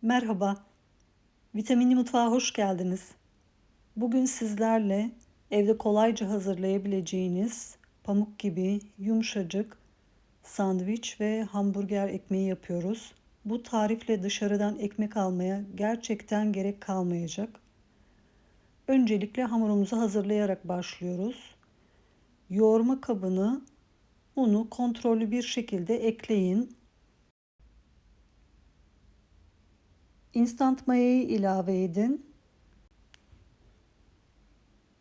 Merhaba, Vitaminli Mutfağa hoş geldiniz. Bugün sizlerle evde kolayca hazırlayabileceğiniz pamuk gibi yumuşacık sandviç ve hamburger ekmeği yapıyoruz. Bu tarifle dışarıdan ekmek almaya gerçekten gerek kalmayacak. Öncelikle hamurumuzu hazırlayarak başlıyoruz. Yoğurma kabını unu kontrollü bir şekilde ekleyin. İnstant mayayı ilave edin.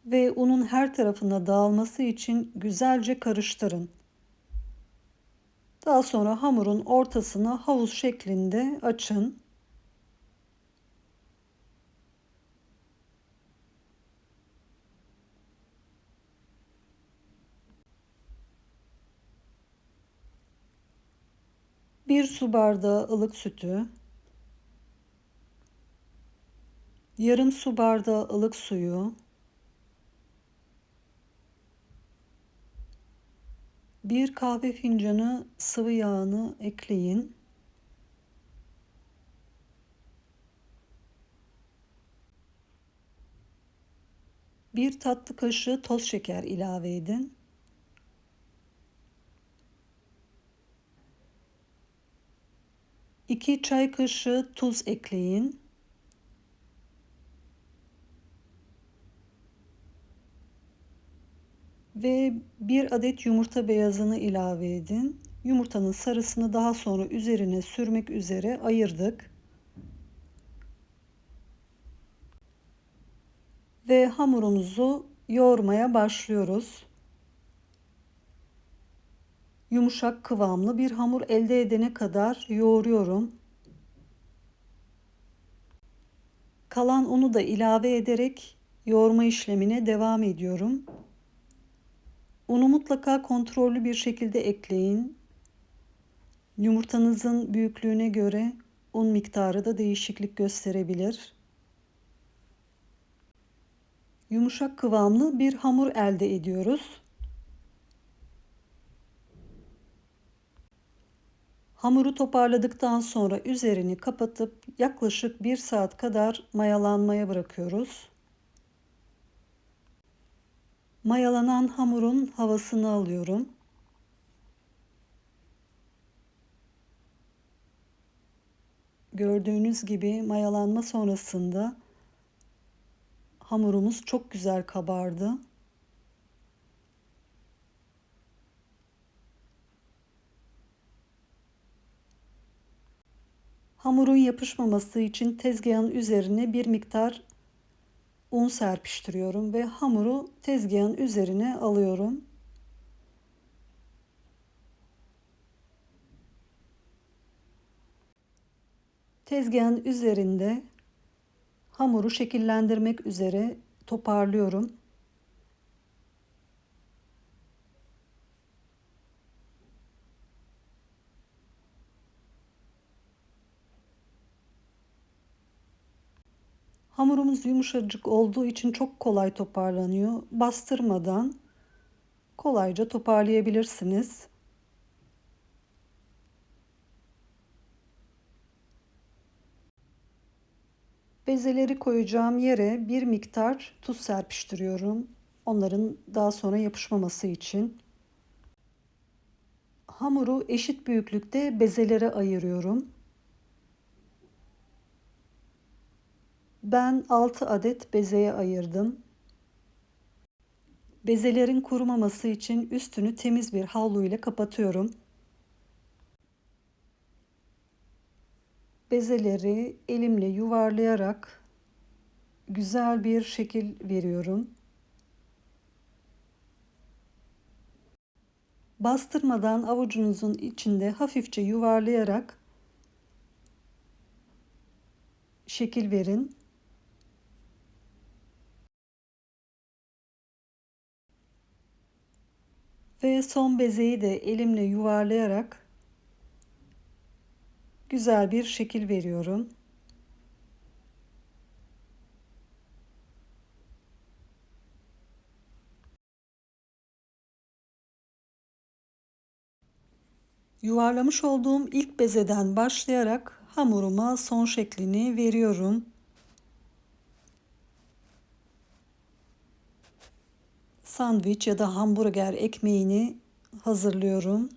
Ve unun her tarafına dağılması için güzelce karıştırın. Daha sonra hamurun ortasını havuz şeklinde açın. Bir su bardağı ılık sütü, yarım su bardağı ılık suyu, bir kahve fincanı sıvı yağını ekleyin. Bir tatlı kaşığı toz şeker ilave edin. İki çay kaşığı tuz ekleyin. Ve bir adet yumurta beyazını ilave edin. Yumurtanın sarısını daha sonra üzerine sürmek üzere ayırdık. Ve hamurumuzu yoğurmaya başlıyoruz. Yumuşak kıvamlı bir hamur elde edene kadar yoğuruyorum. Kalan unu da ilave ederek yoğurma işlemine devam ediyorum. Unu mutlaka kontrollü bir şekilde ekleyin. Yumurtanızın büyüklüğüne göre un miktarı da değişiklik gösterebilir. Yumuşak kıvamlı bir hamur elde ediyoruz. Hamuru toparladıktan sonra üzerini kapatıp yaklaşık 1 saat kadar mayalanmaya bırakıyoruz. Mayalanan hamurun havasını alıyorum. Gördüğünüz gibi mayalanma sonrasında hamurumuz çok güzel kabardı. Hamurun yapışmaması için tezgahın üzerine bir miktar un serpiştiriyorum ve hamuru tezgahın üzerine alıyorum. Tezgahın üzerinde hamuru şekillendirmek üzere toparlıyorum. Hamurumuz yumuşacık olduğu için çok kolay toparlanıyor. Bastırmadan kolayca toparlayabilirsiniz. Bezeleri koyacağım yere bir miktar tuz serpiştiriyorum. Onların daha sonra yapışmaması için. Hamuru eşit büyüklükte bezelere ayırıyorum. Ben 6 adet bezeye ayırdım. Bezelerin kurumaması için üstünü temiz bir havlu ile kapatıyorum. Bezeleri elimle yuvarlayarak güzel bir şekil veriyorum. Bastırmadan avucunuzun içinde hafifçe yuvarlayarak şekil verin. Ve son bezeyi de elimle yuvarlayarak güzel bir şekil veriyorum. Yuvarlamış olduğum ilk bezeden başlayarak Hamuruma son şeklini veriyorum. Sandviç ya da hamburger ekmeğini hazırlıyorum.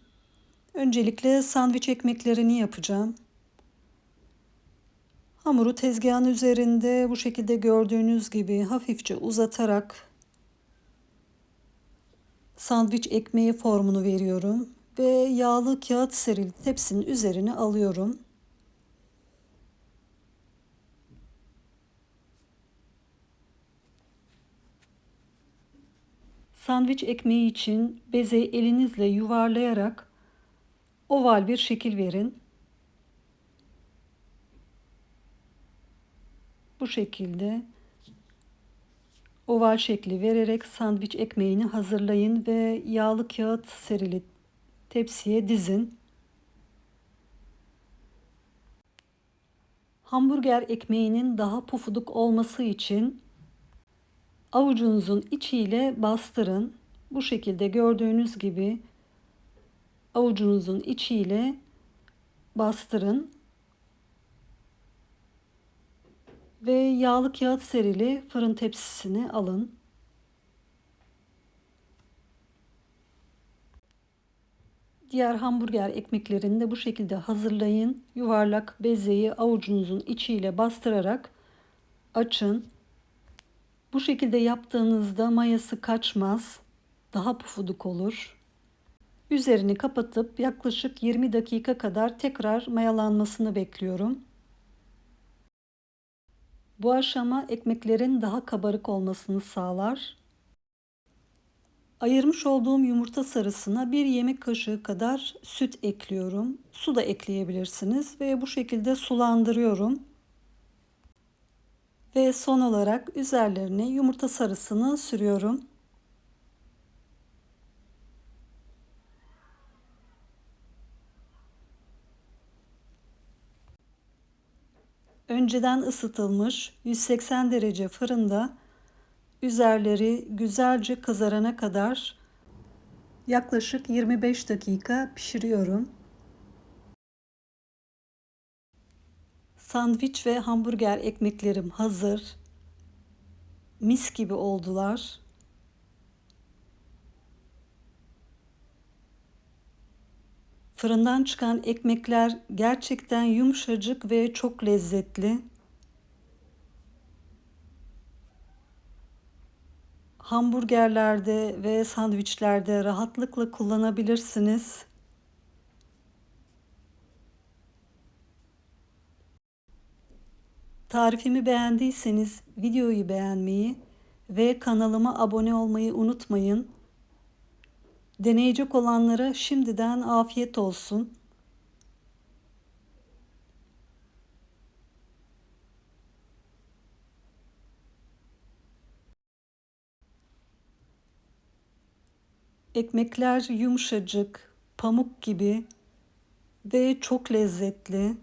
Öncelikle sandviç ekmeklerini yapacağım. Hamuru tezgahın üzerinde bu şekilde gördüğünüz gibi hafifçe uzatarak sandviç ekmeği formunu veriyorum ve yağlı kağıt serili tepsinin üzerine alıyorum. Sandviç ekmeği için bezeyi elinizle yuvarlayarak oval bir şekil verin. Bu şekilde oval şekli vererek sandviç ekmeğini hazırlayın ve yağlı kağıt serili tepsiye dizin. Hamburger ekmeğinin daha pufuduk olması için avucunuzun içiyle bastırın. Bu şekilde gördüğünüz gibi avucunuzun içiyle bastırın. Ve yağlı kağıt serili fırın tepsisine alın. Diğer hamburger ekmeklerini de bu şekilde hazırlayın. Yuvarlak bezeyi avucunuzun içiyle bastırarak açın. Bu şekilde yaptığınızda mayası kaçmaz, daha pufuduk olur. Üzerini kapatıp yaklaşık 20 dakika kadar tekrar mayalanmasını bekliyorum. Bu aşama ekmeklerin daha kabarık olmasını sağlar. Ayırmış olduğum yumurta sarısına 1 yemek kaşığı kadar süt ekliyorum. Su da ekleyebilirsiniz ve bu şekilde sulandırıyorum. Ve son olarak üzerlerine yumurta sarısını sürüyorum. Önceden ısıtılmış 180 derece fırında üzerleri güzelce kızarana kadar yaklaşık 25 dakika pişiriyorum. Sandviç ve hamburger ekmeklerim hazır. Mis gibi oldular. Fırından çıkan ekmekler gerçekten yumuşacık ve çok lezzetli. Hamburgerlerde ve sandviçlerde rahatlıkla kullanabilirsiniz. Tarifimi beğendiyseniz videoyu beğenmeyi ve kanalıma abone olmayı unutmayın. Deneyecek olanlara şimdiden afiyet olsun. Ekmekler yumuşacık, pamuk gibi ve çok lezzetli.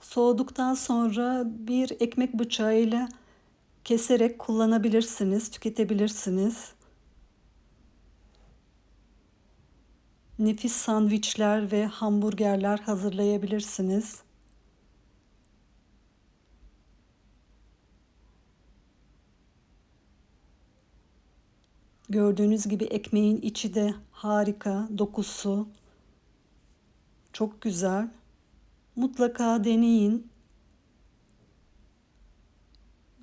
Soğuduktan sonra bir ekmek bıçağıyla keserek kullanabilirsiniz, tüketebilirsiniz. Nefis sandviçler ve hamburgerler hazırlayabilirsiniz. Gördüğünüz gibi ekmeğin içi de harika, dokusu çok güzel. Mutlaka deneyin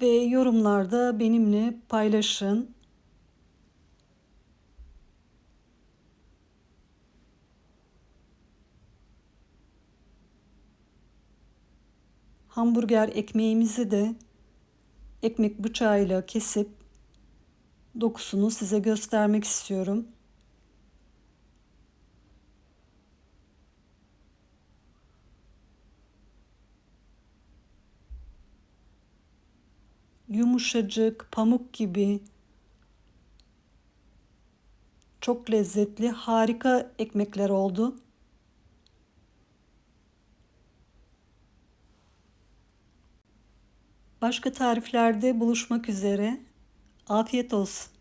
ve yorumlarda benimle paylaşın. Hamburger ekmeğimizi de ekmek bıçağıyla kesip dokusunu size göstermek istiyorum. Yumuşacık, pamuk gibi çok lezzetli, harika ekmekler oldu. Başka tariflerde buluşmak üzere. Afiyet olsun.